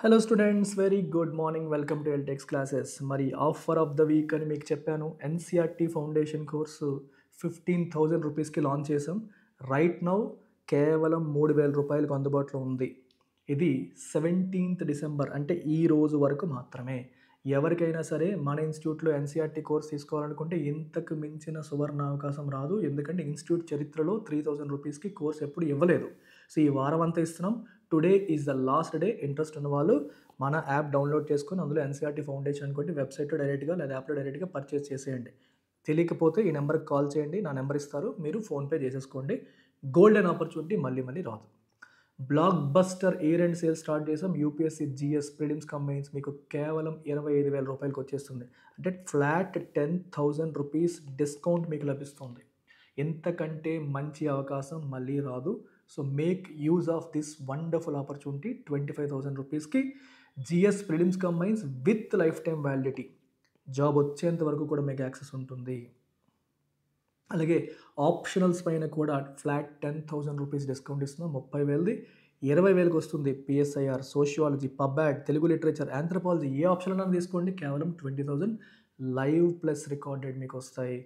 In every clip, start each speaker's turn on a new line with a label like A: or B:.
A: Hello students, very good morning. Welcome to ఎల్టెక్స్ classes. మరి offer of the week అని మీకు చెప్పాను. ఎన్సీఆర్టీ ఫౌండేషన్ కోర్సు 15,000 రూపీస్కి లాంచ్ చేసాం. రైట్ నౌ కేవలం 3,000 రూపాయలకు అందుబాటులో ఉంది. ఇది 17th డిసెంబర్ అంటే ఈ రోజు వరకు మాత్రమే. ఎవరికైనా సరే మన ఇన్స్టిట్యూట్లో ఎన్సీఆర్టీ కోర్స్ తీసుకోవాలనుకుంటే ఇంతకు మించిన సువర్ణ అవకాశం రాదు. ఎందుకంటే ఇన్స్టిట్యూట్ చరిత్రలో 3,000 రూపీస్కి కోర్స్ ఎప్పుడు ఇవ్వలేదు. సో ఈ వారం అంతా ఇస్తున్నాం. Today is the last day. Interest ఉన్న వాళ్ళు మన యాప్ డౌన్లోడ్ చేసుకొని అందులో ఎన్సీఆర్టీ ఫౌండేషన్ అనుకోండి, వెబ్సైట్లో డైరెక్ట్గా లేదా యాప్లో డైరెక్ట్గా పర్చేస్ చేసేయండి. తెలియకపోతే ఈ నెంబర్కి కాల్ చేయండి, నా నెంబర్ ఇస్తారు, మీరు ఫోన్పే చేసేసుకోండి. గోల్డెన్ ఆపర్చునిటీ మళ్ళీ మళ్ళీ రాదు. Block buster year and sale start చేసాం. యూపీఎస్సీ జిఎస్ ప్రిలిమ్స్ కంబైన్స్ మీకు కేవలం 25,000 రూపాయలకి వచ్చేస్తుంది. అంటే ఫ్లాట్ 10,000 రూపీస్ డిస్కౌంట్ మీకు లభిస్తుంది. ఎంతకంటే మంచి అవకాశం మళ్ళీ రాదు. So make use of this wonderful opportunity. 25,000 రూపీస్కి GS prelims combines with life time validity. Job వచ్చేంత వరకు కూడా మీకు యాక్సెస్ ఉంటుంది. అలాగే ఆప్షనల్స్ పైన కూడా ఫ్లాట్ 10,000 రూపీస్ డిస్కౌంట్ ఇస్తున్నాం. 30,000ది 20,000కి వస్తుంది. PSIR, sociology, pub ad, Telugu literature, anthropology ఏ ఆప్షన్ అన్నా తీసుకోండి, కేవలం 20,000 లైవ్ ప్లస్ రికార్డెడ్ మీకు వస్తాయి.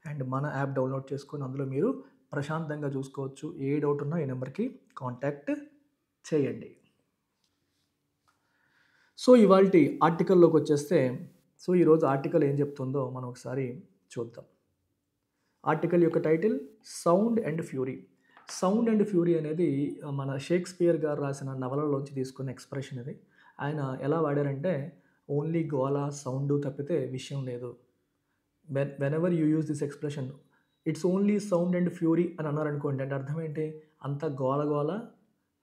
A: అండ్ మన యాప్ డౌన్లోడ్ చేసుకొని అందులో మీరు ప్రశాంతంగా చూసుకోవచ్చు. ఏ డౌట్ ఉన్నా ఈ నెంబర్కి కాంటాక్ట్ చేయండి. సో ఇవాల్టి ఆర్టికల్లోకి వచ్చేస్తే, సో ఈరోజు ఆర్టికల్ ఏం చెప్తుందో మనం ఒకసారి చూద్దాం. ఆర్టికల్ యొక్క title sound and fury. Sound and fury అనేది మన షేక్స్పియర్ గారు రాసిన నవలలోంచి తీసుకున్న ఎక్స్ప్రెషన్ ఇది. ఆయన ఎలా వాడారంటే ఓన్లీ గోల సౌండ్ తప్పితే విషయం లేదు. Whenever you use this expression it's only sound and fury అని అన్నారనుకోండి, అంటే అర్థం ఏంటి? అంత గోల గోల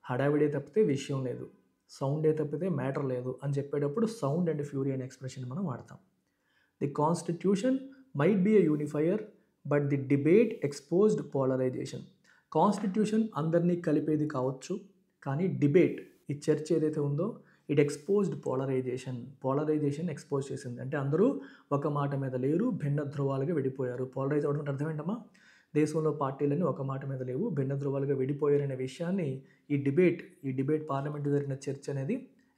A: హడావిడే తప్పితే విషయం లేదు, సౌండే తప్పితే మ్యాటర్ లేదు అని చెప్పేటప్పుడు సౌండ్ అండ్ ఫ్యూరీ అనే ఎక్స్ప్రెషన్ మనం వాడతాం. The constitution might be a unifier but the debate exposed polarisation. Constitution అందరినీ కలిపేది కావచ్చు, కానీ డిబేట్, ఈ చర్చ ఏదైతే ఉందో ఇట్ ఎక్స్పోజ్డ్ పోలరైజేషన్ ఎక్స్పోజ్ చేసింది. అంటే అందరూ ఒక మాట మీద లేరు, భిన్న ధ్రువాలుగా విడిపోయారు. పోలరైజ్ అవడం అంటే అర్థం ఏంటమ్మా? దేశంలో పార్టీలన్నీ ఒక మాట మీద లేవు, భిన్న ధ్రువాలుగా విడిపోయారనే విషయాన్ని ఈ డిబేట్ పార్లమెంటు జరిగిన చర్చ అనేది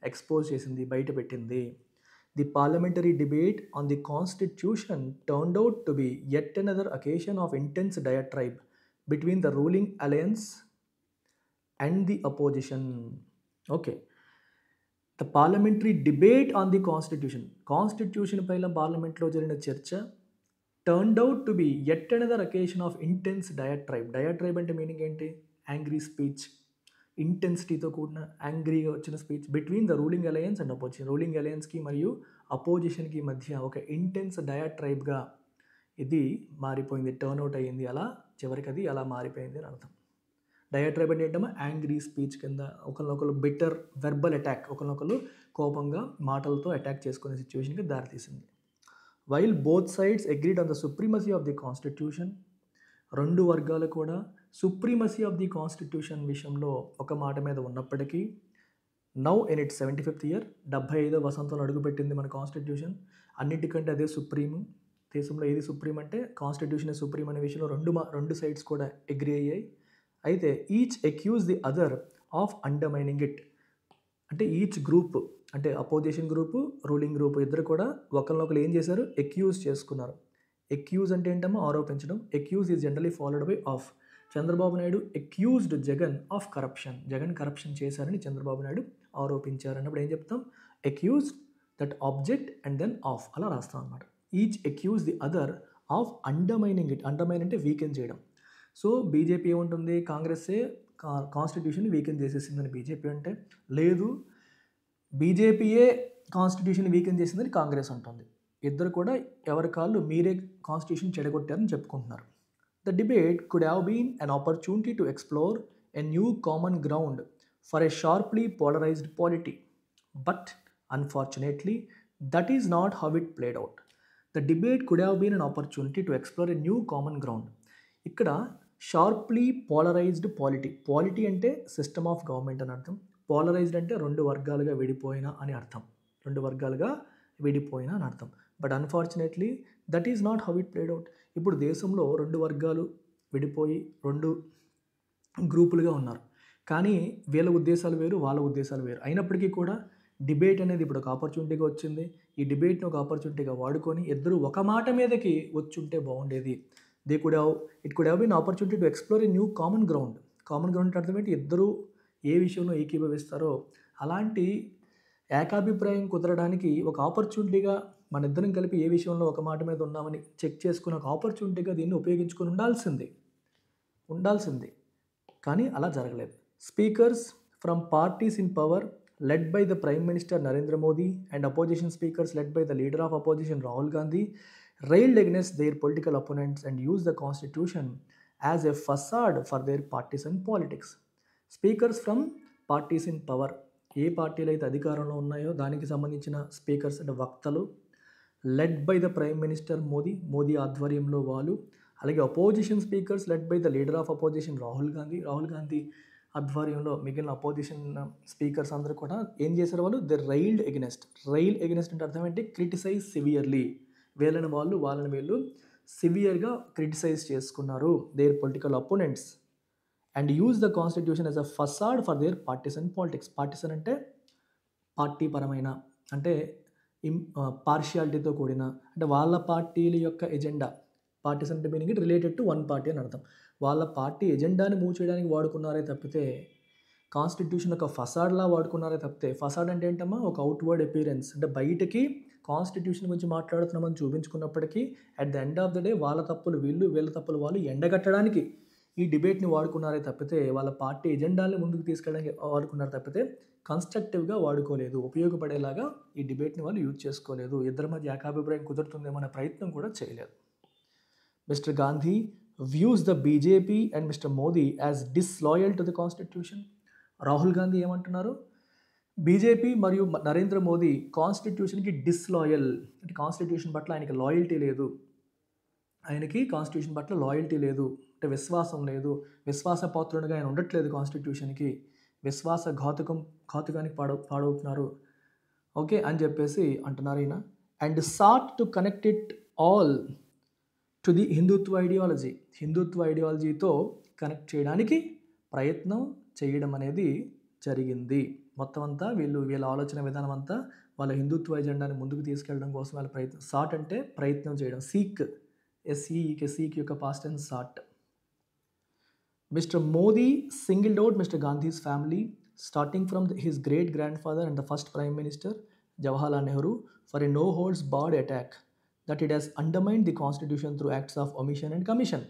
A: ఎక్స్పోజ్ చేసింది, బయట పెట్టింది. The parliamentary debate on the constitution turned out to be yet another occasion of intense diatribe between the ruling alliance and the opposition. Okay. The parliamentary debate on the constitution పైన పార్లమెంట్లో జరిగిన చర్చ turned out to be yet another occasion of intense diatribe. Diatribe అంటే meaning ఏంటి? Angry speech, ఇంటెన్సిటీతో కూడిన యాంగ్రీగా వచ్చిన speech between the ruling alliance and opposition. Ruling అలయన్స్కి మరియు అపోజిషన్కి మధ్య ఒక ఇంటెన్స్ డయాట్రైబ్గా ఇది మారిపోయింది, టర్న్అవుట్ అయ్యింది. అలా చివరికి అది అలా మారిపోయింది అని అర్థం. డయాట్రైబ్ అంటే ఏంటమ్మా? యాంగ్రీ స్పీచ్ కింద ఒకరినొకరు బిటర్ వెర్బల్ అటాక్, ఒకరినొకరు కోపంగా మాటలతో అటాక్ చేసుకునే సిచ్యువేషన్కి దారితీసింది. While both sides agreed on the supremacy of the constitution, రెండు వర్గాలు కూడా సుప్రీమసీ ఆఫ్ ది కాన్స్టిట్యూషన్ విషయంలో ఒక మాట మీద ఉన్నప్పటికీ, now in its 75th year, 75వ వసంతంలో అడుగుపెట్టింది మన కాన్స్టిట్యూషన్. అన్నిటికంటే అదే సుప్రీము. దేశంలో ఏది సుప్రీం అంటే కాన్స్టిట్యూషన్ సుప్రీం అనే విషయంలో రెండు సైడ్స్ కూడా అగ్రీ అయ్యాయి. అయితే each accuse the other of undermining it. అంటే ఈచ్ గ్రూప్, అంటే అపోజిషన్ గ్రూపు, రూలింగ్ గ్రూప్ ఇద్దరు కూడా ఒకరినొకరు ఏం చేశారు? అక్యూజ్ చేసుకున్నారు. అక్యూజ్ అంటే ఏంటమ్మా? ఆరోపించడం. Accuse is generally followed by of. Chandrababu Naidu accused Jagan of corruption. Jagan corruption చేశారని చంద్రబాబు నాయుడు ఆరోపించారు అన్నప్పుడు ఏం చెప్తాం? Accused, that object and then of, అలా రాస్తాం అనమాట. Each accuse the other of undermining it. Undermine అంటే వీకెన్ చేయడం. సో బీజేపీ ఏముంటుంది? కాంగ్రెస్సే కాన్స్టిట్యూషన్ వీకెన్ చేసేసిందని బీజేపీ అంటే, లేదు బీజేపీయే కాన్స్టిట్యూషన్ వీకెన్ చేసిందని కాంగ్రెస్ అంటుంది. ఇద్దరు కూడా ఎవరి కాళ్ళు మీరే కాన్స్టిట్యూషన్ చెడగొట్టారని చెప్పుకుంటున్నారు. The debate could have been an opportunity to explore a new common ground for a sharply polarized polity. But unfortunately, that is not how it played out. The debate could have been an opportunity to explore a new common ground. ఇక్కడ sharply polarised polity అంటే system of government అని అర్థం. Polarised అంటే రెండు వర్గాలుగా విడిపోయిన అని అర్థం. But unfortunately that is not how it played out. ఇప్పుడు దేశంలో రెండు వర్గాలు విడిపోయి రెండు గ్రూపులుగా ఉన్నారు. కానీ వీళ్ళ ఉద్దేశాలు వేరు, వాళ్ళ ఉద్దేశాలు వేరు. అయినప్పటికీ కూడా డిబేట్ అనేది ఇప్పుడు ఒక ఆపర్చునిటీగా వచ్చింది. ఈ డిబేట్‌ని ఒక ఆపర్చునిటీగా వాడుకొని ఇద్దరు ఒక మాట మీదకి వచ్చుంటే బాగుండేది. They could have it could have been opportunity to explore a new common ground. Common ground అంటే అర్థం ఏంటి? ఇద్దరు ఏ విషయంలో ఏకీభవిస్తారో అలాంటి ఏకాభిప్రాయం కుదరడానికి ఒక ఆపర్చునిటీగా మనిద్దరం కలిపి ఏ విషయంలో ఒక మాట మీద ఉన్నామని చెక్ చేసుకునే ఒక ఆపర్చునిటీగా దీన్ని ఉపయోగించుకొని ఉండాల్సింది. కానీ అలా జరగలేదు. Speakers from parties in power led by the Prime Minister Narendra Modi and opposition speakers led by the leader of opposition Rahul Gandhi railed against their political opponents and used the constitution as a facade for their partisan politics. Speakers from parties in power, ఏ పార్టీలు అయితే అధికారంలో ఉన్నాయో దానికి సంబంధించిన speakers అంటే వక్తలు, led by the prime minister Modi ఆధ్వర్యంలో వాళ్ళు, అలాగే opposition speakers led by the leader of opposition Rahul Gandhi ఆధ్వర్యంలో మిగిలిన అపోజిషన్ స్పీకర్స్ అందరూ కూడా ఏం చేశారు? వాళ్ళు రైల్ ఎగెనెస్ట్ అంటే అర్థం ఏంటి? Criticise severely. వాళ్ళని వీళ్ళు సివియర్గా క్రిటిసైజ్ చేసుకున్నారు their political opponents and use the constitution as a facade for their partisan politics. Partisan అంటే పార్టీ పరమైన, అంటే పార్షియాలిటీతో కూడిన, అంటే వాళ్ళ పార్టీల యొక్క ఎజెండా. పార్టిసన్ అంటే meaning related to one party అని అర్థం. వాళ్ళ పార్టీ ఎజెండాని మూవ్ చేయడానికి వాడుకున్నారే తప్పితే కాన్స్టిట్యూషన్ ఒక ఫసాడ్లా వాడుకున్నారే తప్పితే, ఫసాడ్ అంటే ఏంటమ్మా? ఒక అవుట్వర్డ్ అపీరెన్స్, అంటే బయటకి కాన్స్టిట్యూషన్ గురించి మాట్లాడుతున్నామని చూపించుకున్నప్పటికీ at the end of the day వాళ్ళ తప్పులు వీళ్ళ తప్పులు వాళ్ళు ఎండగట్టడానికి ఈ డిబేట్ని వాడుకున్నారే తప్పితే వాళ్ళ పార్టీ ఎజెండాని ముందుకు తీసుకెళ్ళడానికి వాడుకున్నారు తప్పితే కన్స్ట్రక్టివ్గా వాడుకోలేదు. ఉపయోగపడేలాగా ఈ డిబేట్ని వాళ్ళు యూజ్ చేసుకోలేదు. ఇద్దరి మధ్య ఏకాభిప్రాయం కుదురుతుందేమో అనే ప్రయత్నం కూడా చేయలేదు. Mister Gandhi views the BJP and Mr. Modi as disloyal to the constitution. Rahul Gandhi ఏమంటున్నారు? బీజేపీ మరియు నరేంద్ర మోదీ కాన్స్టిట్యూషన్కి డిస్లాయల్, అంటే కాన్స్టిట్యూషన్ పట్ల ఆయనకి లాయల్టీ లేదు, అంటే విశ్వాసం లేదు, విశ్వాసపాత్రునిగా ఆయన ఉండట్లేదు, కాన్స్టిట్యూషన్కి ఘాతుకానికి పాడవుతున్నారు ఓకే అని చెప్పేసి అంటున్నారు ఈయన. And sought to connect it all to the Hindutva ఐడియాలజీతో కనెక్ట్ చేయడానికి ప్రయత్నం చేయడం అనేది జరిగింది. మొత్తం అంతా వీళ్ళ ఆలోచన విధానం అంతా వాళ్ళ హిందుత్వ ఎజెండాని ముందుకు తీసుకెళ్ళడం కోసం వాళ్ళ ప్రయత్నం. సాట్ అంటే ప్రయత్నం చేయడం, సీక్ యొక్క past tense sought. Mr Modi singled out Mr Gandhi's family starting from his great grandfather and the first prime minister Jawaharlal Nehru for a no holds barred attack that it has undermined the constitution through acts of omission and commission.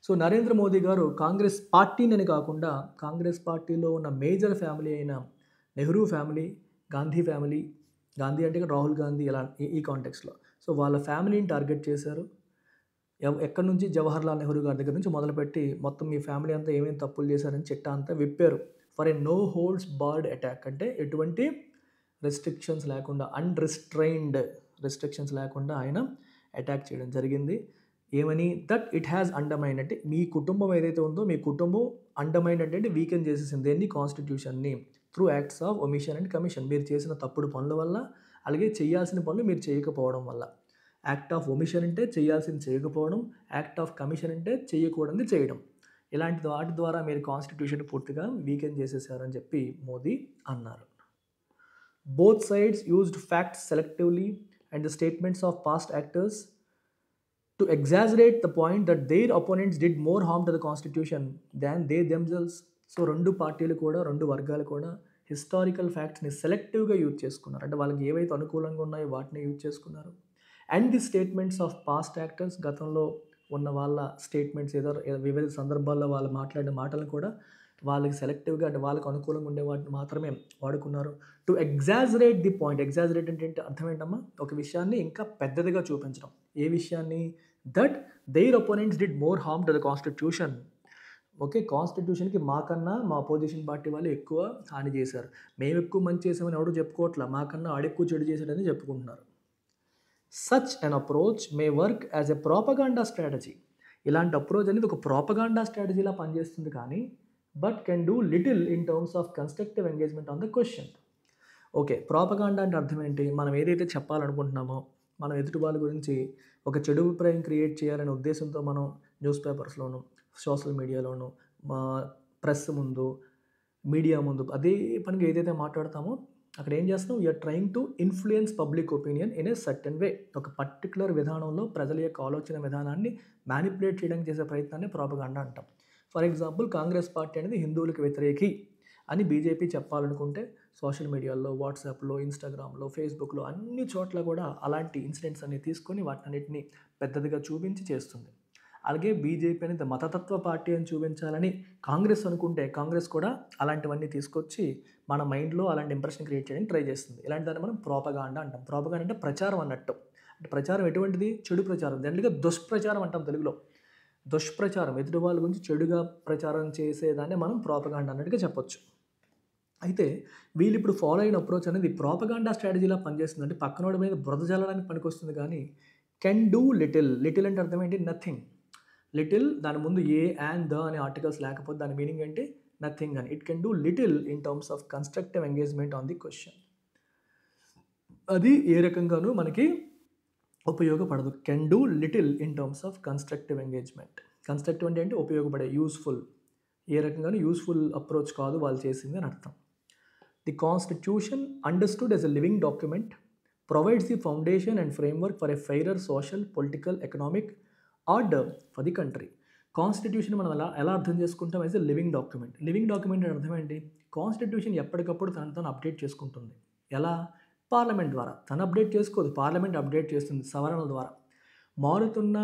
A: So Narendra Modi గారు కాంగ్రెస్ పార్టీని కాకుండా కాంగ్రెస్ పార్టీలో ఉన్న major family అయిన Nehru family, Gandhi అంటే రాహుల్ గాంధీ, ఇలా ఈ కాంటెక్స్లో so వాళ్ళ ఫ్యామిలీని టార్గెట్ చేశారు. ఎక్కడి నుంచి? జవహర్లాల్ నెహ్రూ గారి దగ్గర నుంచి మొదలుపెట్టి మొత్తం మీ ఫ్యామిలీ అంతా ఏమేమి తప్పులు చేశారని చిట్టా అంతా విప్పారు. For a no holds barred attack అంటే ఎటువంటి రెస్ట్రిక్షన్స్ లేకుండా, అన్రిస్ట్రైన్డ్ రెస్ట్రిక్షన్స్ లేకుండా ఆయన అటాక్ చేయడం జరిగింది. ఏమని? దట్ ఇట్ హ్యాస్ అండర్మైన్, అంటే మీ కుటుంబం ఏదైతే ఉందో మీ కుటుంబం అండర్మైన్ అంటే వీకెన్ చేసేసింది దేన్ని? కాన్స్టిట్యూషన్ని. Through acts of omission and commission, మీరు చేసిన తప్పుడు పనుల వల్ల, అలాగే చేయాల్సిన పనులు మీరు చేయకపోవడం వల్ల. యాక్ట్ ఆఫ్ ఒమిషన్ అంటే చేయాల్సింది చేయకపోవడం, యాక్ట్ ఆఫ్ కమిషన్ అంటే చేయకూడదు చేయడం. ఇలాంటి వాటి ద్వారా మీరు కాన్స్టిట్యూషన్ పూర్తిగా వీకెన్ చేసేసారని చెప్పి మోదీ అన్నారు. Both sides used facts selectively and the statements of past actors to exaggerate the point that their opponents did more harm to the constitution than they themselves. So రెండు వర్గాలు కూడా హిస్టారికల్ ఫ్యాక్ట్స్ని సెలెక్టివ్గా యూజ్ చేసుకున్నారు, అంటే వాళ్ళకి ఏవైతే అనుకూలంగా ఉన్నాయో వాటిని యూజ్ చేసుకున్నారు. And the statements of past actors, గతంలో ఉన్న వాళ్ళ స్టేట్మెంట్స్ వివిధ సందర్భాల్లో వాళ్ళు మాట్లాడిన మాటలను కూడా వాళ్ళకి సెలెక్టివ్గా, అంటే వాళ్ళకి అనుకూలంగా ఉండే వాటిని మాత్రమే వాడుకున్నారు. To exaggerate the point, exaggerate అంటే అర్థం ఏంటమ్మా? ఒక విషయాన్ని ఇంకా పెద్దదిగా చూపించడం. ఏ విషయాన్ని? That their opponents did more harm to the constitution. Okay, కాన్స్టిట్యూషన్కి మాకన్నా మా అపోజిషన్ పార్టీ వాళ్ళు ఎక్కువ హాని చేశారు, మేము ఎక్కువ మంచి చేసామని ఎవరు చెప్పుకోవట్లా, మాకన్నా ఆడెక్కువ చెడు చేశాడని చెప్పుకుంటున్నారు. Such an approach May work as a propaganda strategy. ఇలాంటి అప్రోచ్ అనేది ఒక ప్రాపగాండా స్ట్రాటజీలా పనిచేస్తుంది, కానీ but can do little in terms of constructive engagement on the question. Okay, propaganda అంటే అర్థం ఏంటి? మనం ఏదైతే చెప్పాలనుకుంటున్నామో, మనం ఎదుటి వాళ్ళ గురించి ఒక చెడు అభిప్రాయం క్రియేట్ చేయాలనే ఉద్దేశంతో మనం న్యూస్ పేపర్స్లోను, సోషల్ మీడియాలోను, ప్రెస్ ముందు, మీడియా ముందు అదే పనిగా ఏదైతే మాట్లాడతామో అక్కడ ఏం చేస్తున్నాం, you're trying to influence public opinion in a certain way. ఒక పర్టికులర్ విధానంలో ప్రజల యొక్క ఆలోచన విధానాన్ని మ్యానిపులేట్ చేయడానికి చేసే ప్రయత్నాన్ని ప్రాపగాండా అంటాం. ఫర్ ఎగ్జాంపుల్, కాంగ్రెస్ పార్టీ అనేది హిందువులకు వ్యతిరేకి అని బీజేపీ చెప్పాలనుకుంటే సోషల్ మీడియాలో, వాట్సాప్లో, ఇన్స్టాగ్రామ్లో, ఫేస్బుక్లో అన్ని చోట్ల కూడా అలాంటి ఇన్సిడెంట్స్ అన్ని తీసుకొని వాటినన్నిటిని పెద్దదిగా చూపించి చేస్తుంది. అలాగే బీజేపీ అనేది మతతత్వ పార్టీ అని చూపించాలని కాంగ్రెస్ అనుకుంటే కాంగ్రెస్ కూడా అలాంటివన్నీ తీసుకొచ్చి మన మైండ్లో అలాంటి ఇంప్రెషన్ క్రియేట్ చేయడానికి ట్రై చేస్తుంది. ఇలాంటి దాన్ని మనం ప్రోపగాండా అంటాం. ప్రోపగాండా అంటే ప్రచారం అన్నట్టు. అంటే ప్రచారం ఎటువంటిది? చెడు ప్రచారం. జనరల్గా దుష్ప్రచారం అంటాం తెలుగులో. దుష్ప్రచారం, ఎదుటి వాళ్ళ గురించి చెడుగా ప్రచారం చేసేదాన్ని మనం ప్రోపగాండా అన్నట్టుగా చెప్పొచ్చు. అయితే వీళ్ళు ఇప్పుడు ఫాలో అయిన అప్రోచ్ అనేది ప్రోపగాండా స్ట్రాటజీలా పనిచేస్తుంది. అంటే పక్కనోడి మీద బురద జల్లడానికి పనికొస్తుంది. కానీ కెన్ డూ లిటిల్. లిటిల్ అంటే అర్థం ఏంటి? నథింగ్. లిటిల్, దాని ముందు ఏ అండ్ ద అనే ఆర్టికల్స్ లేకపోతే దాని మీనింగ్ ఏంటి? నథింగ్ అని. It can do little in terms of constructive engagement on the question. అది ఏ రకంగానూ మనకి ఉపయోగపడదు. Can do little in terms of constructive engagement. Constructive అంటే ఏంటి? ఉపయోగపడే, యూస్ఫుల్. ఏ రకంగానూ యూస్ఫుల్ అప్రోచ్ కాదు వాళ్ళు చేసింది అని అర్థం. The constitution understood as a living document provides the foundation and framework for a fairer social, political, economic order for the country. Constitution మనం ఎలా అర్థం చేసుకుంటాం? As a living document. Living document అంటే అర్థం ఏంటి? కాన్స్టిట్యూషన్ ఎప్పటికప్పుడు తను అప్డేట్ చేసుకుంటుంది. ఎలా? పార్లమెంట్ ద్వారా. తను అప్డేట్ చేసుకోదు, పార్లమెంట్ అప్డేట్ చేస్తుంది సవరణల ద్వారా. మారుతున్న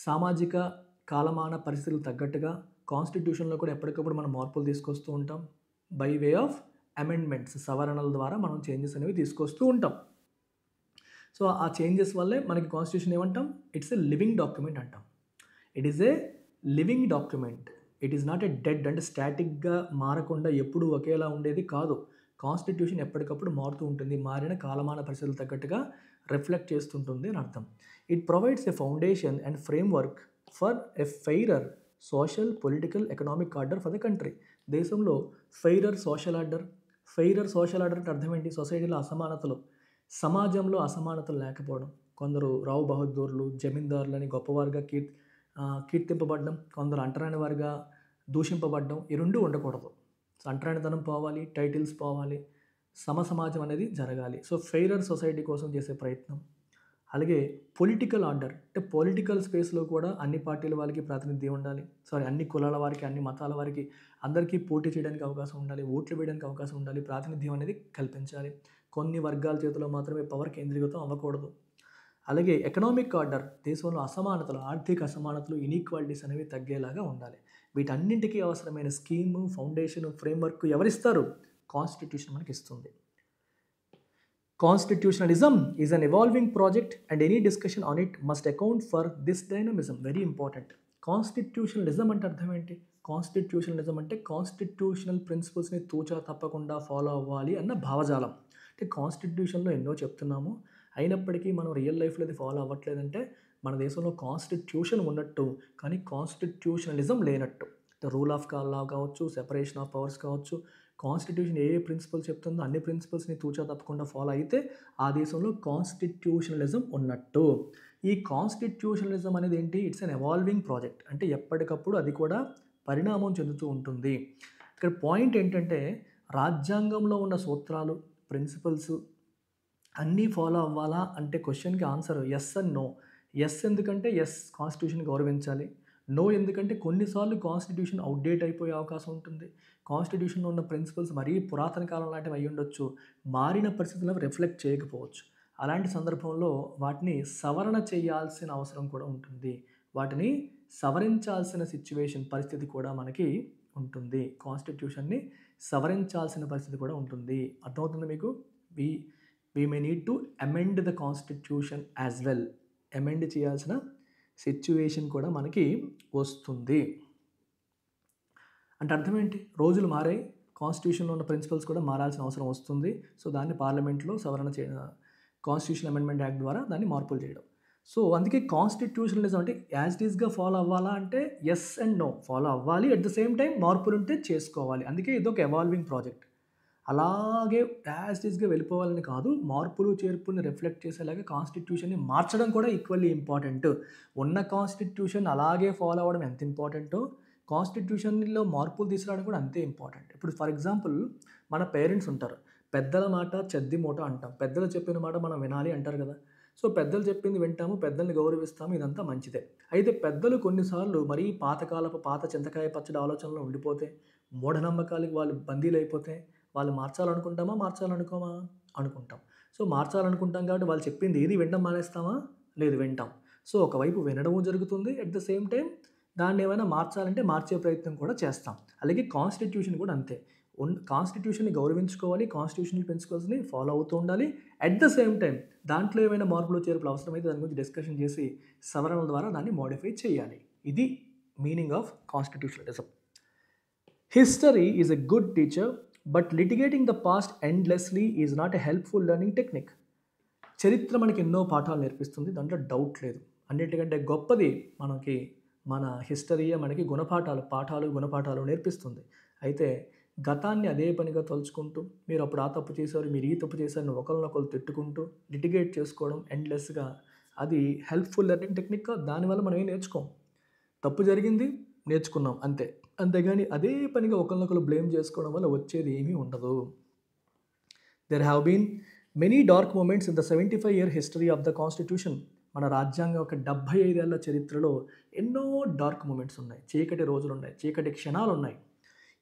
A: సామాజిక కాలమాన పరిస్థితులకు తగ్గట్టుగా కాన్స్టిట్యూషన్లో కూడా ఎప్పటికప్పుడు మనం మార్పులు తీసుకొస్తూ ఉంటాం. బై వే ఆఫ్ అమెండ్మెంట్స్, సవరణల ద్వారా మనం చేంజెస్ అనేవి తీసుకొస్తూ ఉంటాం. సో ఆ చేంజెస్ వల్లే మనకి కాన్స్టిట్యూషన్ ఏమంటాం? ఇట్స్ ఎ లివింగ్ డాక్యుమెంట్ అంటాం. It is a living document. It is not a dead. అంటే స్టాటిక్గా మారకుండా ఎప్పుడు ఒకేలా ఉండేది కాదు. కాన్స్టిట్యూషన్ ఎప్పటికప్పుడు మారుతూ ఉంటుంది. మారిన కాలమాన పరిస్థితులు తగ్గట్టుగా రిఫ్లెక్ట్ చేస్తుంటుంది అని అర్థం. It provides a foundation and framework for a fairer social, political, economic order for the country. దేశంలో fairer social order. Fairer social order అంటే అర్థం ఏంటి? సొసైటీలో అసమానతలు, సమాజంలో అసమానతలు లేకపోవడం. కొందరు రావు బహదూర్లు, జమీందారులని గొప్పవారుగా కీర్తింపబడడం, కొందరు అంటరాని వారిగా దూషింపబడడం. ఈ రెండు ఉండకూడదు. అంటరానితనం పోవాలి, టైటిల్స్ పోవాలి, సమాజం అనేది జరగాలి. సో ఫెయిరర్ సొసైటీ కోసం చేసే ప్రయత్నం. అలాగే పొలిటికల్ ఆర్డర్ అంటే పొలిటికల్ స్పేస్లో కూడా అన్ని పార్టీల వారికి ప్రాతినిధ్యం ఉండాలి. అన్ని కులాల వారికి, అన్ని మతాల వారికి అందరికీ పోటీ చేయడానికి అవకాశం ఉండాలి, ఓట్లు వేయడానికి అవకాశం ఉండాలి, ప్రాతినిధ్యం అనేది కల్పించాలి. కొన్ని వర్గాల చేతిలో మాత్రమే పవర్ కేంద్రీకృతం అవ్వకూడదు. అలాగే ఎకనామిక్ ఆర్డర్, దేశంలో అసమానతలు, ఆర్థిక అసమానతలు, ఇన్ఈక్వాలిటీస్ అనేవి తగ్గేలాగా ఉండాలి. వీటన్నింటికీ అవసరమైన స్కీము, ఫౌండేషన్, ఫ్రేమ్వర్క్ ఎవరిస్తారు? కాన్స్టిట్యూషన్ మనకి ఇస్తుంది. Constitutionalism is an evolving project and any discussion on it must account for this dynamism. Very important. Constitutionalism అంటే అర్థం ఏంటి? కాన్స్టిట్యూషనలిజం అంటే కాన్స్టిట్యూషనల్ ప్రిన్సిపల్స్ని తూచా తప్పకుండా ఫాలో అవ్వాలి అన్న భావజాలం. అంటే కాన్స్టిట్యూషన్లో ఎన్నో చెప్తున్నాము, అయినప్పటికీ మనం రియల్ లైఫ్లో అది ఫాలో అవ్వట్లేదంటే మన దేశంలో కాన్స్టిట్యూషన్ ఉన్నట్టు కానీ కాన్స్టిట్యూషనలిజం లేనట్టు. రూల్ ఆఫ్ లా కావచ్చు, సెపరేషన్ ఆఫ్ పవర్స్ కావచ్చు, కాన్స్టిట్యూషన్ ఏ ప్రిన్సిపల్స్ చెప్తుందో అన్ని ప్రిన్సిపల్స్ని తూచా తప్పకుండా ఫాలో అయితే ఆ దేశంలో కాన్స్టిట్యూషనలిజం ఉన్నట్టు. ఈ కాన్స్టిట్యూషనలిజం అనేది ఏంటి? It's an evolving project. అంటే ఎప్పటికప్పుడు అది కూడా పరిణామం చెందుతూ ఉంటుంది. ఇక్కడ పాయింట్ ఏంటంటే రాజ్యాంగంలో ఉన్న సూత్రాలు, ప్రిన్సిపల్స్ అన్నీ ఫాలో అవ్వాలా అంటే క్వశ్చన్కి answer yes and no. Yes ఎందుకంటే ఎస్, కాన్స్టిట్యూషన్ గౌరవించాలి. నో ఎందుకంటే కొన్నిసార్లు కాన్స్టిట్యూషన్ అవుట్డేట్ అయిపోయే అవకాశం ఉంటుంది. కాన్స్టిట్యూషన్లో ఉన్న ప్రిన్సిపల్స్ మరీ పురాతన కాలం లాంటివి అయి ఉండొచ్చు, మారిన పరిస్థితులను రిఫ్లెక్ట్ చేయకపోవచ్చు. అలాంటి సందర్భంలో వాటిని సవరణ చేయాల్సిన అవసరం కూడా ఉంటుంది. వాటిని సవరించాల్సిన పరిస్థితి కూడా మనకి ఉంటుంది. కాన్స్టిట్యూషన్ని సవరించాల్సిన పరిస్థితి కూడా ఉంటుంది. అర్థమవుతుంది మీకు? we may need to amend the constitution as well. Amend చేయాల్సిన సిచ్యువేషన్ కూడా మనకి వస్తుంది. అంటే అర్థం ఏంటి? రోజులు మారాయి, కాన్స్టిట్యూషన్లో ఉన్న ప్రిన్సిపల్స్ కూడా మారాల్సిన అవసరం వస్తుంది. సో దాన్ని పార్లమెంట్లో సవరణ కాన్స్టిట్యూషన్ అమెండ్మెంట్ యాక్ట్ ద్వారా దాన్ని మార్పులు చేయడం. సో అందుకే కాన్స్టిట్యూషనలిజం అంటే యాజ్ ఇట్ ఈస్గా ఫాలో అవ్వాలా అంటే ఎస్ అండ్ నో, ఫాలో అవ్వాలి, అట్ ద సేమ్ టైం మార్పులు ఉంటే చేసుకోవాలి. అందుకే ఇదొక ఎవాల్వింగ్ ప్రాజెక్ట్. అలాగే యాజ్ ఇట్ ఈస్గా వెళ్ళిపోవాలని కాదు, మార్పులు చేర్పుని రిఫ్లెక్ట్ చేసేలాగా కాన్స్టిట్యూషన్ని మార్చడం కూడా ఈక్వల్లీ ఇంపార్టెంట్. ఉన్న కాన్స్టిట్యూషన్ అలాగే ఫాలో అవ్వడం ఎంత ఇంపార్టెంటో కాన్స్టిట్యూషన్లో మార్పులు తీసుకురావడం కూడా అంతే ఇంపార్టెంట్. ఇప్పుడు ఫర్ ఎగ్జాంపుల్ మన పేరెంట్స్ ఉంటారు. పెద్దల మాట చెద్ది మూట అంటాం. పెద్దలు చెప్పిన మాట మనం వినాలి అంటారు కదా! సో, పెద్దలు చెప్పింది వింటాము, పెద్దల్ని గౌరవిస్తాము. ఇదంతా మంచిదే. అయితే పెద్దలు కొన్నిసార్లు మరీ పాతకాలపు పాత చింతకాయ పచ్చడి ఆలోచనలో ఉండిపోతే, మూఢనమ్మకాలకి వాళ్ళు బందీలైపోతే, వాళ్ళు మార్చాలనుకుంటామా? మార్చాలనుకోమా? అనుకుంటాం. సో, మార్చాలనుకుంటాం కాబట్టి వాళ్ళు చెప్పింది ఏది వినడం మానేస్తామా? లేదు, వింటాం. సో, ఒకవైపు వినడము జరుగుతుంది. అట్ ద సేమ్ టైమ్ దాన్నేమైనా మార్చాలంటే మార్చే ప్రయత్నం కూడా చేస్తాం. అలాగే కాన్స్టిట్యూషన్ కూడా అంతే. కాన్స్టిట్యూషన్‌ని గౌరవించుకోవాలి. కాన్స్టిట్యూషనల్ ప్రిన్సిపల్స్‌ని ఫాలో అవుతూ ఉండాలి. అట్ ద సేమ్ టైమ్ దాంట్లో ఏమైనా మార్పులు, చేర్పులు అవసరమైతే దాని గురించి డిస్కషన్ చేసి సవరణల ద్వారా దాన్ని మోడిఫై చేయాలి. ఇది meaning of constitutionalism. History is a good teacher, but litigating the past endlessly is not a helpful learning technique. చరిత్ర మనకి ఎన్నో పాఠాలు నేర్పిస్తుంది. దాంట్లో డౌట్ లేదు. అన్నిటికంటే గొప్పది మనకి మన హిస్టరీయే మనకి గుణపాఠాలు నేర్పిస్తుంది. అయితే గతాన్ని అదే పనిగా తలుచుకుంటూ, మీరు అప్పుడు ఆ తప్పు చేశారు, మీరు ఈ తప్పు చేశారు అని ఒకళ్ళనొకళ్ళు తిట్టుకుంటూ, లిటిగేట్ చేసుకోవడం ఎండ్‌లెస్‌గా, అది హెల్ప్‌ఫుల్ లెర్నింగ్ టెక్నిక్ కాదు. దానివల్ల మనం ఏం నేర్చుకోం. తప్పు జరిగింది, నేర్చుకున్నాం అంతే. అంతేగాని అదే పనిగా ఒకళ్ళనొకళ్ళు బ్లేమ్ చేసుకోవడం వల్ల వచ్చేది ఏమీ ఉండదు. There have been many dark moments in the 75-year history of the Constitution. మన రాజ్యాంగం యొక్క 75 ఏళ్ల చరిత్రలో ఎన్నో డార్క్ మూమెంట్స్ ఉన్నాయి. చీకటి రోజులున్నాయి. చీకటి క్షణాలున్నాయి.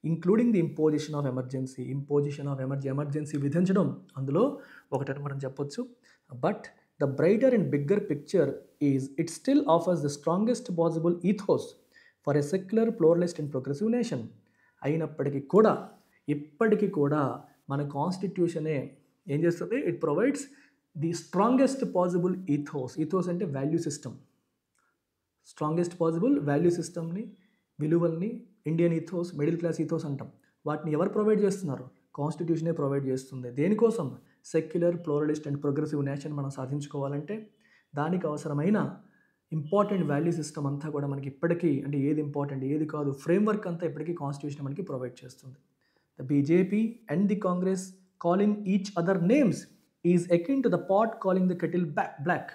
A: Including the imposition of emergency విధించడం అందులో ఒకటని మనం చెప్పొచ్చు. But the brighter and bigger picture is it still offers the strongest possible ethos for a secular, pluralist and progressive nation. అయినప్పటికీ కూడా, ఇప్పటికీ కూడా మన కాన్స్టిట్యూషనే ఏం చేస్తుంది? It provides the strongest possible ethos అంటే value system. Strongest possible value సిస్టమ్ని, విలువల్ని, Indian ethos, middle class ethos అంటాం. వాటిని ఎవరు ప్రొవైడ్ చేస్తున్నారు? కాన్స్టిట్యూషనే ప్రొవైడ్ చేస్తుంది. దేనికోసం? Secular, pluralist and progressive nation మనం సాధించుకోవాలంటే దానికి అవసరమైన ఇంపార్టెంట్ వాల్యూ సిస్టమ్ అంతా కూడా మనకి ఇప్పటికీ, అంటే ఏది ఇంపార్టెంట్ ఏది కాదు, ఫ్రేమ్వర్క్ అంతా ఇప్పటికీ కాన్స్టిట్యూషన్ మనకి ప్రొవైడ్ చేస్తుంది. The BJP and the Congress calling each other names is akin to the pot calling the kettle black.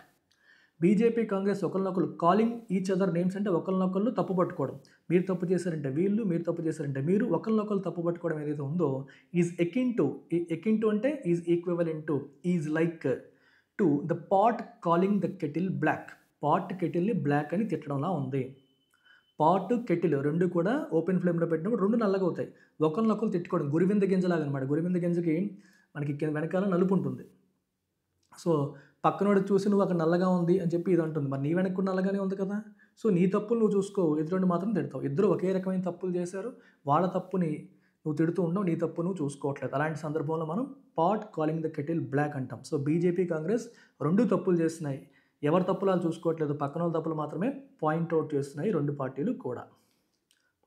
A: BJP, Congress ఒకరినొకరు కాలింగ్ ఈచ్ అదర్ నేమ్స్ అంటే ఒకరినొకళ్ళు తప్పు పట్టుకోవడం. మీరు తప్పు చేశారంటే వీళ్ళు, మీరు తప్పు చేశారంటే మీరు, ఒకరినొకరు తప్పు పట్టుకోవడం ఏదైతే ఉందో ఈజ్ ఎకిన్ టు అంటే is equivalent to, is like to the pot calling the kettle black. Pot కెటిల్ని బ్లాక్ అని తిట్టడంలా ఉంది. పాట్, కెటిల్ రెండు కూడా ఓపెన్ ఫ్లేమ్లో పెట్టినప్పుడు రెండు నల్లగా అవుతాయి. ఒకరినొకరు తిట్టుకోవడం, గురివింద గింజలాగా అనమాట. గురివింద గింజకి మనకి వెనకాల నలుపు ఉంటుంది. సో పక్కనోడు చూసి నువ్వు అక్కడ నల్లగా ఉంది అని చెప్పి ఇది అంటుంది. మరి నీ వెనక్కు నల్లగానే ఉంది కదా. సో నీ తప్పులు నువ్వు చూసుకో, ఎదురుండి మాత్రం తిడతావు. ఇద్దరు ఒకే రకమైన తప్పులు చేశారు, వాళ్ళ తప్పుని నువ్వు తిడుతూ ఉండవు, నీ తప్పు నువ్వు చూసుకోవట్లేదు. అలాంటి సందర్భంలో మనం pot calling the kettle black అంటాం. సో బీజేపీ, కాంగ్రెస్ రెండు తప్పులు చేస్తున్నాయి. ఎవరి తప్పులు వాళ్ళు చూసుకోవట్లేదు, పక్కన వాళ్ళ తప్పులు మాత్రమే పాయింట్అవుట్ చేస్తున్నాయి రెండు పార్టీలు కూడా.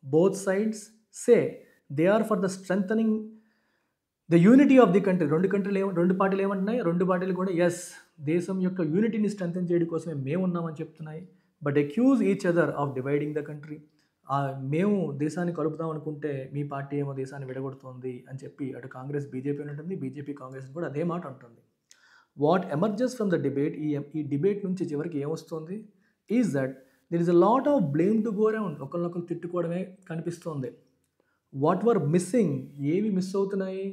A: Both sides say they are for the strengthening the unity of the country. రెండు పార్టీలు ఏమంటున్నాయి? రెండు పార్టీలు కూడా ఎస్, దేశం యొక్క యూనిటీని స్ట్రెంథన్ చేయడం కోసమే మేము ఉన్నామని చెప్తున్నాయి. But accuse each other of dividing the country. మేము దేశాన్ని కలుపుదాం అనుకుంటే మీ పార్టీ ఏమో దేశాన్ని విడగొడుతుంది అని చెప్పి అటు కాంగ్రెస్ బీజేపీ ఉంటుంది, బీజేపీ కాంగ్రెస్ కూడా అదే మాట అంటుంది. What emerges from the debate, ఈ డిబేట్ నుంచి చివరికి ఏమొస్తుంది? Is that there is a lot of blame to go around. ఒకరినొకరు తిట్టుకోవడమే కనిపిస్తుంది. వాట్ వర్ మిస్సింగ్, ఏవి మిస్ అవుతున్నాయి?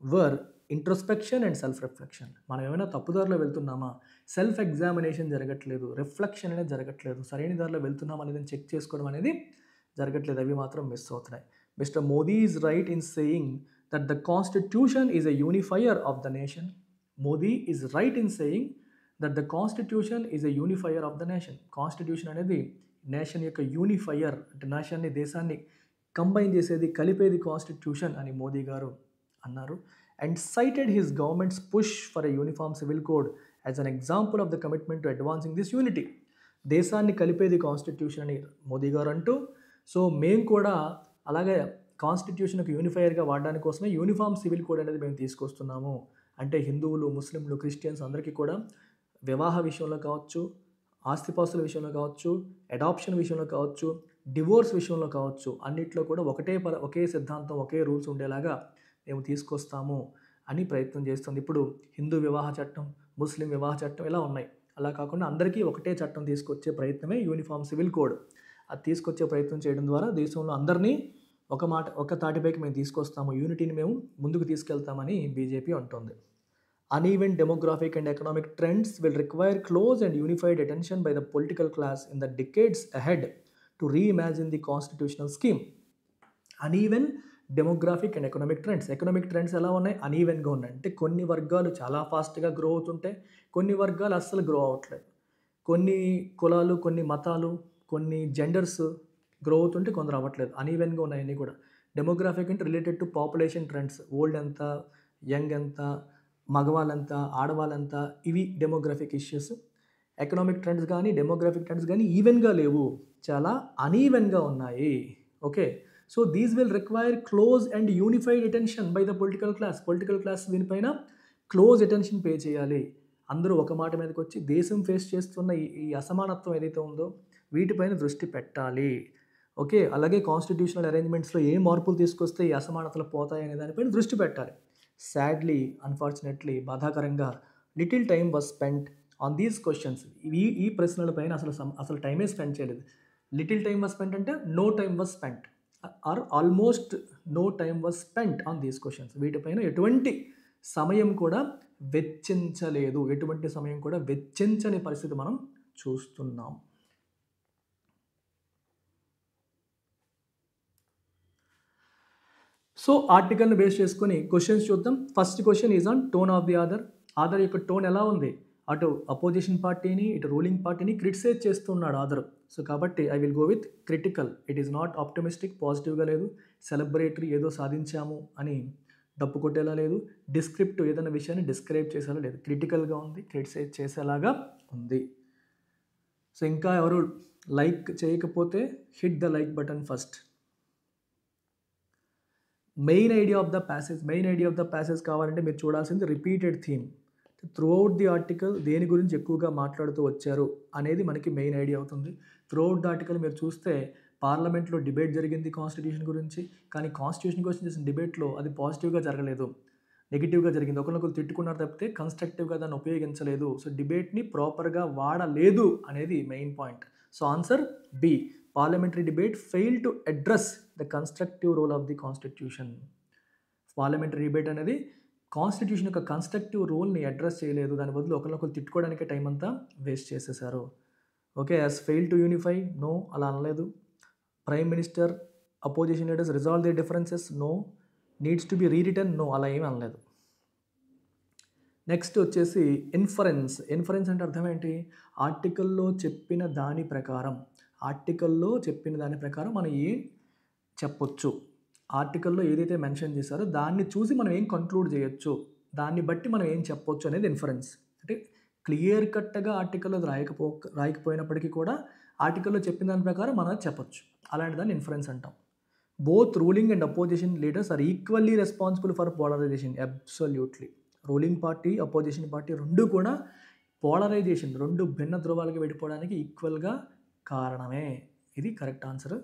A: వర్ ఇంట్రోస్పెక్షన్ అండ్ సెల్ఫ్ రిఫ్లెక్షన్. మనం ఏమైనా తప్పుదారిలో వెళ్తున్నామా? సెల్ఫ్ ఎగ్జామినేషన్ జరగట్లేదు, రిఫ్లెక్షన్ అనేది జరగట్లేదు, సరైన దారిలో వెళ్తున్నామా అనేది చెక్ చేసుకోవడం అనేది జరగట్లేదు. అవి మాత్రం మిస్ అవుతున్నాయి. Mister Modi is right in saying that the constitution is a unifier of the nation. Modi is right in saying that the constitution is a unifier of the nation. Constitution అనేది నేషన్ యొక్క unifier, అంటే నేషన్ని, దేశాన్ని combine చేసేది, కలిపేది constitution అని మోదీ గారు అన్నారు. And cited his government's push for a uniform civil code as an example of the commitment to advancing this unity. దేశాన్ని కలిపేది కాన్స్టిట్యూషన్ అని మోదీ గారు అంటూ, సో మేము కూడా అలాగే కాన్స్టిట్యూషన్ ఒక యూనిఫైయర్గా వాడడానికి కోసమే యూనిఫామ్ సివిల్ కోడ్ అనేది మేము తీసుకొస్తున్నాము. అంటే హిందువులు, ముస్లింలు, క్రిస్టియన్స్ అందరికీ కూడా వివాహ విషయంలో కావచ్చు, ఆస్తిపాస్తుల విషయంలో కావచ్చు, అడాప్షన్ విషయంలో కావచ్చు, డివోర్స్ విషయంలో కావచ్చు, అన్నిట్లో కూడా ఒకే సిద్ధాంతం, ఒకే రూల్స్ ఉండేలాగా మేము తీసుకొస్తాము అని ప్రయత్నం చేస్తుంది. ఇప్పుడు హిందూ వివాహ చట్టం, ముస్లిం వివాహ చట్టం ఇలా ఉన్నాయి. అలా కాకుండా అందరికీ ఒకటే చట్టం తీసుకొచ్చే ప్రయత్నమే యూనిఫామ్ సివిల్ కోడ్. అది తీసుకొచ్చే ప్రయత్నం చేయడం ద్వారా దేశంలో అందరినీ ఒక తాటిపైకి మేము తీసుకొస్తాము, యూనిటీని మేము ముందుకు తీసుకెళ్తామని బీజేపీ అంటోంది. Uneven demographic and economic trends will require close and unified attention by the political class in the decades ahead to reimagine the constitutional scheme. Uneven demographic and economic trends ఎలా ఉన్నాయి? అనీవెన్గా ఉన్నాయి. అంటే కొన్ని వర్గాలు చాలా ఫాస్ట్గా గ్రో అవుతుంటాయి, కొన్ని వర్గాలు అస్సలు గ్రో అవ్వట్లేదు. కొన్ని కులాలు, కొన్ని మతాలు, కొన్ని జెండర్స్ గ్రో అవుతుంటే కొందరు అవ్వట్లేదు. అనీవెన్గా ఉన్నాయి అన్నీ కూడా. డెమోగ్రాఫిక్ అంటే related to population trends, old ఎంత, యంగ్ ఎంత, మగవాళ్ళంతా, ఆడవాళ్ళంతా, ఇవి డెమోగ్రాఫిక్ ఇష్యూస్. ఎకనామిక్ ట్రెండ్స్ కానీ డెమోగ్రాఫిక్ ట్రెండ్స్ కానీ ఈవెన్గా లేవు, చాలా అనీవెన్గా ఉన్నాయి. Okay, so these will require close and unified attention by the political class. దీనిపైన క్లోజ్ అటెన్షన్ పే చేయాలి. అందరూ ఒక మాట మీదకి వచ్చి దేశం ఫేస్ చేస్తున్న ఈ అసమానత్వం ఏదైతే ఉందో వీటిపైన దృష్టి పెట్టాలి. ఓకే, అలాగే కాన్స్టిట్యూషనల్ అరేంజ్మెంట్స్లో ఏ మార్పులు తీసుకొస్తే ఈ అసమానతలు పోతాయి అనే దానిపైన దృష్టి పెట్టాలి. సాడ్లీ, అన్ఫార్చునేట్లీ, బాధాకరంగా little time was spent on these questions. ఈ ప్రశ్నలపైన అసలు టైమే స్పెండ్ చేయలేదు. లిటిల్ టైమ్ వాజ్ స్పెంట్ అంటే no time was spent or almost no time was spent on these questions. వీటిపైన ఎటువంటి సమయం కూడా వెచ్చించని పరిస్థితి మనం చూస్తున్నాం. సో ఆర్టికల్ని బేస్ చేసుకొని క్వశ్చన్స్ చూద్దాం. First question is on tone of the author యొక్క టోన్ ఎలా ఉంది? అటు అపోజిషన్ పార్టీని, ఇటు రూలింగ్ పార్టీని క్రిటిసైజ్ చేస్తున్నాడు ఆథర్. సో కాబట్టి I will go with critical. It is not optimistic, పాజిటివ్గా లేదు. సెలబ్రేటరీ, ఏదో సాధించాము అని డప్పు కొట్టేలా లేదు. డిస్క్రిప్టివ్, ఏదైనా విషయాన్ని డిస్క్రైబ్ చేసేలా లేదు. క్రిటికల్గా ఉంది, క్రిటిసైజ్ చేసేలాగా ఉంది. సో ఇంకా ఎవరు లైక్ చేయకపోతే hit the like button first. Main idea of the passage కావాలంటే మీరు చూడాల్సింది repeated theme. Throughout the article దేని గురించి ఎక్కువగా మాట్లాడుతూ వచ్చారు అనేది మనకి మెయిన్ ఐడియా అవుతుంది. త్రూఅవుట్ ద ఆర్టికల్ మీరు చూస్తే పార్లమెంట్లో డిబేట్ జరిగింది కాన్స్టిట్యూషన్ గురించి, కానీ కాన్స్టిట్యూషన్ గురించి చేసిన డిబేట్లో అది పాజిటివ్గా జరగలేదు, నెగిటివ్గా జరిగింది. ఒకరినొకరు తిట్టుకున్నారు తప్పితే కన్స్ట్రక్టివ్గా దాన్ని ఉపయోగించలేదు. సో డిబేట్ని ప్రాపర్గా వాడలేదు అనేది main point. So answer B, parliamentary debate fail to address the constructive role of the constitution. Parliamentary debate అనేది కాన్స్టిట్యూషన్ యొక్క కన్స్ట్రక్టివ్ రోల్ని అడ్రస్ చేయలేదు, దాని బదులు ఒకరినొకరు తిట్టుకోవడానికే టైం అంతా వేస్ట్ చేసేసారు. Okay, as fail to unify, no, అలా అనలేదు. Prime minister, opposition leaders resolve the differences, no. Needs to be rewritten, no, అలా ఏమీ అనలేదు. నెక్స్ట్ వచ్చేసి ఇన్ఫరెన్స్ అంటే అర్థం ఏంటి? ఆర్టికల్లో చెప్పిన దాని ప్రకారం మనం ఏం చెప్పొచ్చు, ఆర్టికల్లో ఏదైతే మెన్షన్ చేశారో దాన్ని చూసి మనం ఏం కంక్లూడ్ చేయొచ్చు, దాన్ని బట్టి మనం ఏం చెప్పొచ్చు అనేది ఇన్ఫరెన్స్. అంటే క్లియర్ కట్గా ఆర్టికల్లో రాయకపోయినప్పటికీ కూడా ఆర్టికల్లో చెప్పిన దాని ప్రకారం మనం చెప్పొచ్చు, అలాంటి దాన్ని ఇన్ఫరెన్స్ అంటాం. Both ruling and opposition leaders are equally responsible for polarisation. Absolutely, ruling party, opposition party రెండు కూడా పోలరైజేషన్, రెండు భిన్న ధృవాలుగా విడిపోవడానికి ఈక్వల్గా కారణమే. ఇది correct answer.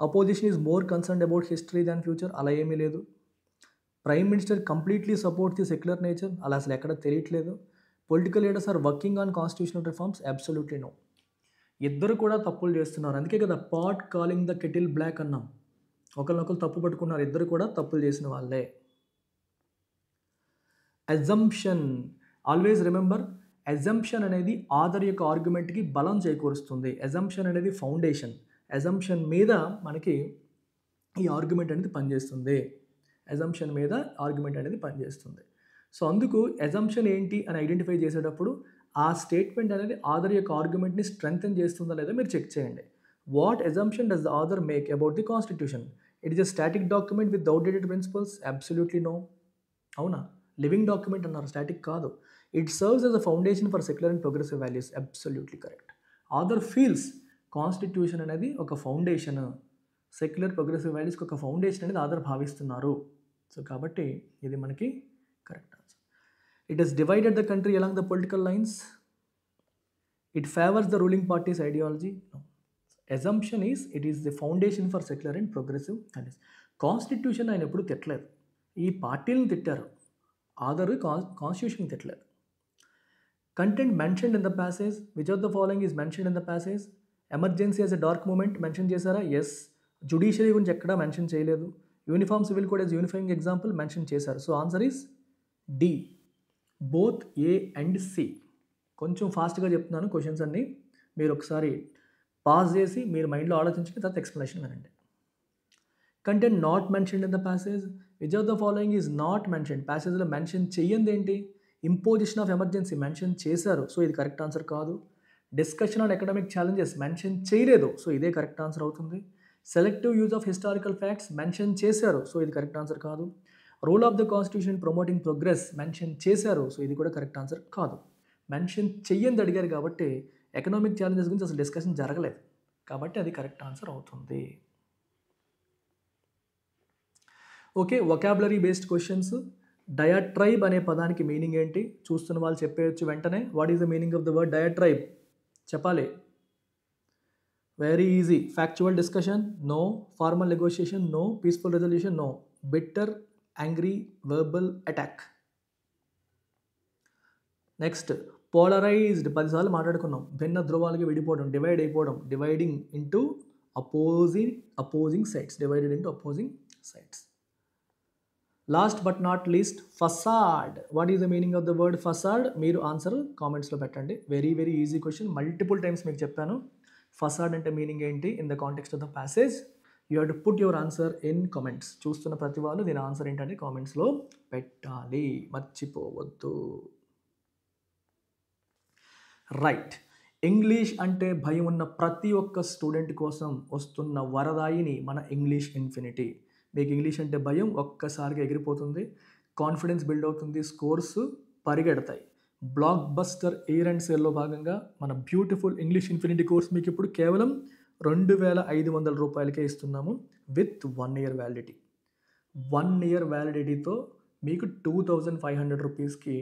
A: Opposition is more concerned about history than future, అలా ఏమీ లేదు. Prime minister completely support the secular nature, అలా అసలు ఎక్కడ తెలియట్లేదు. Political leaders are working on constitutional reforms, absolutely no. ఇద్దరు కూడా తప్పులు చేస్తున్నారు, అందుకే కదా pot calling the kettle black అన్నాం. ఒకరినొకరు తప్పు పట్టుకున్నారు, ఇద్దరు కూడా తప్పులు చేసిన వాళ్ళే. అజంప్షన్, ఆల్వేస్ రిమెంబర్, అజంప్షన్ అనేది ఆథర్ యొక్క ఆర్గ్యుమెంట్కి బలం చేకూరుస్తుంది. అజంప్షన్ అనేది ఫౌండేషన్, అజంప్షన్ మీద మనకి ఈ ఆర్గ్యుమెంట్ అనేది పనిచేస్తుంది. సో అందుకు అజంప్షన్ ఏంటి అని ఐడెంటిఫై చేసేటప్పుడు ఆ స్టేట్మెంట్ అనేది ఆథర్ యొక్క ఆర్గ్యుమెంట్ని స్ట్రెంగ్తెన్ చేస్తుందా లేదా మీరు చెక్ చేయండి. What assumption does the author make about the constitution? It is a static document with outdated principles, absolutely no. అవునా? లివింగ్ డాక్యుమెంట్ అన్నారు, స్టాటిక్ కాదు. It serves as a foundation for secular and progressive values, absolutely correct. Author feels constitution అనేది ఒక foundation, secular progressive వాల్యూస్కి ఒక foundation అనేది author భావిస్తున్నారు. So కాబట్టి ఇది మనకి correct answer. It has divided the country along the political lines, it favours the ruling parties ideology, no. Assumption it is the foundation for secular and progressive values. Constitution ఆయన ఎప్పుడు తిట్టలేదు, ఈ పార్టీలను తిట్టారు, ఆథర్ కాన్స్టిట్యూషన్ తిట్టలేదు. Content mentioned in the passage, which of the following is mentioned in the passage? Emergency as a dark moment mention చేశారా? Yes. Judiciary గురించి ఎక్కడా మెన్షన్ చేయలేదు. Uniform civil code as unifying example mention చేశారు. So answer is D, both A and C. కొంచెం ఫాస్ట్గా చెప్తున్నాను questions అన్నీ, మీరు ఒకసారి పాజ్ చేసి మీరు మైండ్లో ఆలోచించిన తర్వాత ఎక్స్ప్లెనేషన్ వినండి. Content not mentioned in the passage, which of the following is not mentioned. ప్యాసేజ్లో మెన్షన్ చెయ్యంది ఏంటి? ఇంపోజిషన్ ఆఫ్ ఎమర్జెన్సీ మెన్షన్ చేశారు, సో ఇది కరెక్ట్ ఆన్సర్ కాదు. Discussion on economic challenges mention చేయలేదు, సో ఇదే కరెక్ట్ ఆన్సర్ అవుతుంది. Selective use of historical facts mention చేశారు, సో ఇది కరెక్ట్ ఆన్సర్ కాదు. Role of the constitution promoting progress mention చేశారు, సో ఇది కూడా కరెక్ట్ ఆన్సర్ కాదు. మెన్షన్ చెయ్యంది అడిగారు కాబట్టి ఎకనామిక్ ఛాలెంజెస్ గురించి అసలు డిస్కషన్ జరగలేదు, కాబట్టి అది కరెక్ట్ ఆన్సర్ అవుతుంది. Okay, vocabulary based questions. Diatribe అనే పదానికి మీనింగ్ ఏంటి? చూస్తున్న వాళ్ళు చెప్పేయచ్చు వెంటనే. What is the meaning of the word diatribe? చెప్పాలి. Very easy. Factual discussion, no. Formal negotiation, no. Peaceful resolution, no. Bitter, angry, verbal attack. Next, polarised 10 సార్లు మాట్లాడుకున్నాం. భిన్న ధ్రువాలుగా విడిపోవడం, డివైడ్ అయిపోవడం, dividing into opposing sides, divided into opposing sides. Last but not least, facade. What is the meaning of the word facade? మీరు answer కామెంట్స్లో పెట్టండి. Very very easy question, multiple times మీకు చెప్పాను. ఫసాడ్ అంటే మీనింగ్ ఏంటి in the context of the passage? You have to put your answer in comments. చూస్తున్న ప్రతి వాళ్ళు దీని ఆన్సర్ ఏంటంటే కామెంట్స్లో పెట్టాలి, మర్చిపోవద్దు. రైట్, ఇంగ్లీష్ అంటే భయం ఉన్న ప్రతి ఒక్క స్టూడెంట్ కోసం వస్తున్న వరదాయిని మన ఇంగ్లీష్ ఇన్ఫినిటీ. మీకు ఇంగ్లీష్ అంటే భయం ఒక్కసారిగా ఎగిరిపోతుంది, కాన్ఫిడెన్స్ బిల్డ్ అవుతుంది, స్కోర్స్ పరిగెడతాయి. బ్లాక్ బస్టర్ ఎయిర్ అండ్ సేల్లో భాగంగా మన బ్యూటిఫుల్ ఇంగ్లీష్ ఇన్ఫినిటీ కోర్స్ మీకు ఇప్పుడు కేవలం 2500 రూపాయలకే ఇస్తున్నాము విత్ 1 year వ్యాలిడిటీ. 1 year వ్యాలిడిటీతో మీకు 2500 రూపీస్కి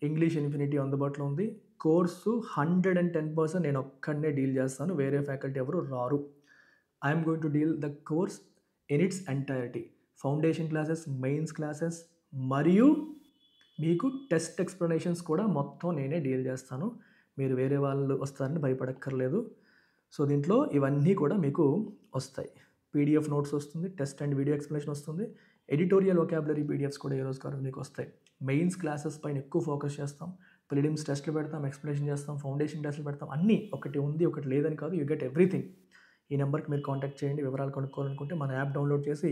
A: ఇంగ్లీష్ ఇన్ఫినిటీ అందుబాటులో ఉంది. కోర్సు 110% నేను ఒక్కడనే డీల్ చేస్తాను, వేరే ఫ్యాకల్టీ ఎవరు రారు. I'm going to deal the course in it's entirety. Foundation classes, mains classes మరియు మీకు టెస్ట్ ఎక్స్ప్లెనేషన్స్ కూడా మొత్తం నేనే డీల్ చేస్తాను. మీరు వేరే వాళ్ళు వస్తారని భయపడక్కర్లేదు. సో దీంట్లో ఇవన్నీ కూడా మీకు వస్తాయి. పీడిఎఫ్ నోట్స్ వస్తుంది, టెస్ట్ అండ్ వీడియో ఎక్స్ప్లెనేషన్ వస్తుంది, ఎడిటోరియల్ వొకాబులరీ పీడిఎఫ్స్ కూడా ఏ రోజు కాదు మీకు వస్తాయి. మెయిన్స్ క్లాసెస్ పైన ఎక్కువ ఫోకస్ చేస్తాం, ప్రిలిమ్స్ టెస్ట్లు పెడతాం, ఎక్స్ప్లెనేషన్ చేస్తాం, ఫౌండేషన్ టెస్ట్లు పెడతాం. అన్నీ ఒకటి ఉంది ఒకటి లేదని కాదు, యూ గెట్ ఎవ్రీథింగ్. ఈ నెంబర్కి మీరు కాంటాక్ట్ చేయండి. వివరాలు కనుక్కోవాలనుకుంటే మన యాప్ డౌన్లోడ్ చేసి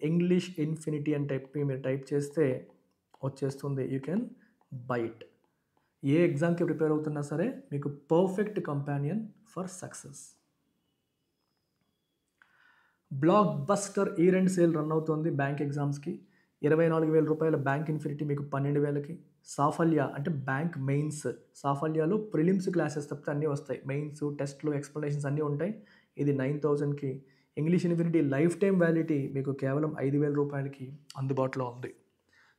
A: ఇంగ్లీష్ ఇన్ఫినిటీ అని మీరు టైప్ చేస్తే వచ్చేస్తుంది. You can buy it. ఏ ఎగ్జామ్కి ప్రిపేర్ అవుతున్నా సరే మీకు perfect companion for success. Blockbuster year and sale run అవుతుంది బ్యాంక్ ఎగ్జామ్స్కి. 24,000 రూపాయల బ్యాంక్ ఇన్ఫినిటీ మీకు 12,000కి. సాఫల్య అంటే బ్యాంక్ మెయిన్స్, సాఫల్యాలో ప్రిలిమ్స్ క్లాసెస్ తప్పితే అన్నీ వస్తాయి. మెయిన్స్, టెస్ట్లు, ఎక్స్ప్లెనేషన్స్ అన్నీ ఉంటాయి. ఇది 9,000కి. English infinity life time validity మీకు కేవలం 5,000 రూపాయలకి అందుబాటులో ఉంది.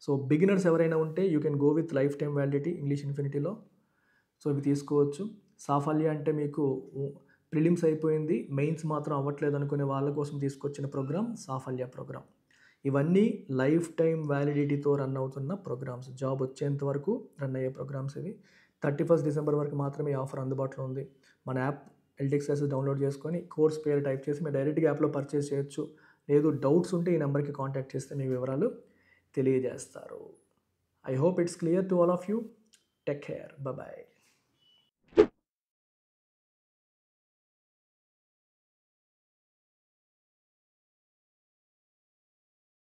A: సో బిగినర్స్ ఎవరైనా ఉంటే you can go with life time validity English ఇన్ఫినిటీలో. సో ఇవి తీసుకోవచ్చు. సాఫల్య అంటే మీకు ప్రిలిమ్స్ అయిపోయింది, మెయిన్స్ మాత్రం అవ్వట్లేదు అనుకునే వాళ్ళ కోసం తీసుకొచ్చిన ప్రోగ్రామ్ సాఫల్య ప్రోగ్రామ్. ఇవన్నీ లైఫ్ టైం వ్యాలిడిటీతో రన్ అవుతున్న ప్రోగ్రామ్స్, జాబ్ వచ్చేంత వరకు రన్ అయ్యే ప్రోగ్రామ్స్ ఇవి. 31 డిసెంబర్ వరకు మాత్రమే ఈ ఆఫర్ అందుబాటులో ఉంది. మన యాప్ ఎల్టిక్స్ క్లాసెస్ డౌన్లోడ్ చేసుకొని కోర్స్ పేరు టైప్ చేసి మీరు డైరెక్ట్గా యాప్లో పర్చేస్ చేయొచ్చు. లేదు డౌట్స్ ఉంటే ఈ నెంబర్కి కాంటాక్ట్ చేస్తే మీ వివరాలు తెలియజేస్తారు. I hope it's clear to all of you. Take care, bye.